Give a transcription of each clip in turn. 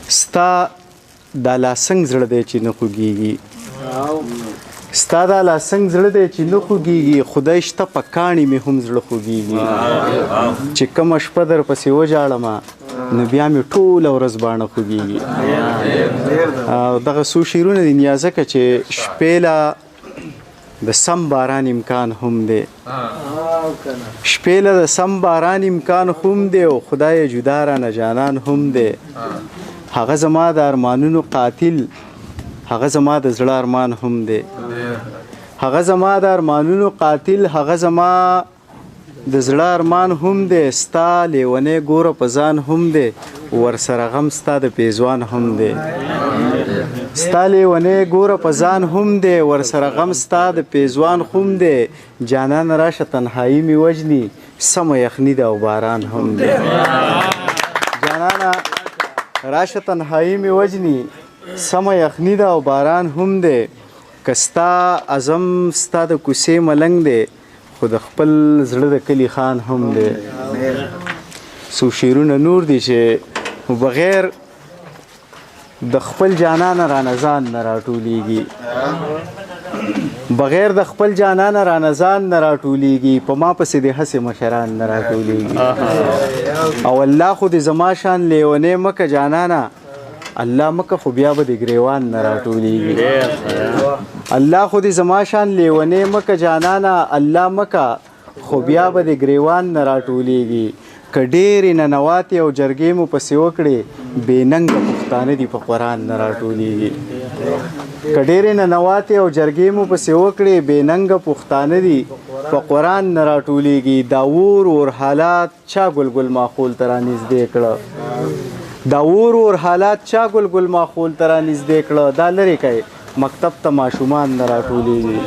ستا دا لاسنګ زړه دی چې نه خوږېږي ستا دا لاسنګ زړه دی چې نه خوږېږي خدای شته په کاڼي مې هم زړه خوږېږي چې کومه شپه در پسې وژاړمه نو بیا مې ټوله ورځ باڼه خوږېږي او دغه څو شعرونه دي نیازکه چې شپېله د سم باران امکان هم دی شپېله د سم باران امکان هم دی او خدای جدا رانه جانان هم دی هغه زما د ارمانونو قاتل هغه زما د زړه ارمان هم دی هغه زما د ارمانونو قاتل هغه زما د زړه ارمان هم دی ستا لیونی ګوره په ځان هم دی ورسره غم ستا د پیزوان هم دی ستا لیونی ګوره په ځان هم دی ورسره غم ستا د پیزوان هم دی جانان راشه تنهایی مې وجني سمه یخني ده او باران هم دی جانانه راشه تنهایی مې وجني سمه یخني ده او باران هم دی که ستا عزم ستا د کوڅې ملنګ دی خو د خپل زړه د کلي خان هم دی څو شعرونه نور دي چې بغیر د خپل جانانه رانه ځان نه راټولیږي بغیر د خپل جانانه رانه ځان نه راټولیږي په ما پسې د هسې مشران نه راټولیږي او الله خو دې زما شان لیونی مکه جانانه الله مکه خو بیا به د ګریوان نه راټولیږي الله خو دې زما شان لیونی مکه جانانه الله مکه خو بیا به د ګریوان نه راټولیږي که ډېرې ننواتې او جرګې مو پسې وکړې بې ننګه پښتانه دي په قرآن نه راټولیږي که ډېرې ننواتې او جرګې مو پسې وکړې بې ننګه پښتانه دي په قرآن نه راټولیږي دا ور حالات چا ګل ماحول ته رانږدې کړه دا ور حالات چا ګل ماحول ته رانږدې کړه دا لرې کوي مکتب ته ماشومان نه راټولیږي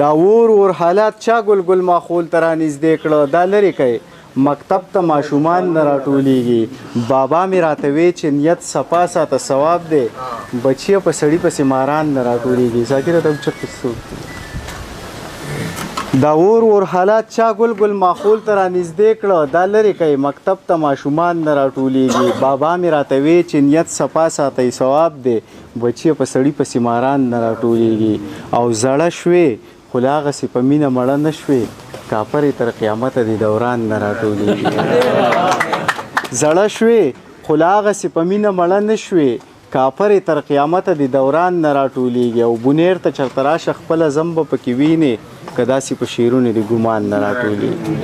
دا ور حالات چا ګل ماحول ته رانږدې کړه دا لرې کوي مکتب ته ماشومان نه راټولیږي بابا مې راته وی چې نیت صفا ساته ثواب دی بچیه په سړي پسې ماران نه راټولیږي ذاکره ته اوچت دا ور حالات چا ګل ماحول ته رانږدې کړه دا لرې کوي مکتب ته ماشومان نه راټولیږي بابا مې راته وی چې نیت صفا ساتی ثواب دی بچیه په سړي پسې ماران نه راټولیږي او زړه شوې خو لا هغسې په مینه مړه نه شوې کاپرې تر قیامته د دوران نه راټولیږي زړه شوې خو لا هغسې په مینه مړه نه شوې کاپرې تر قیامته د دوران نه راټولیږي او بونیر ته چرته راشه خپله ځم به پکې وینې که داسې په شعرونو د ګمان نه راټولیږي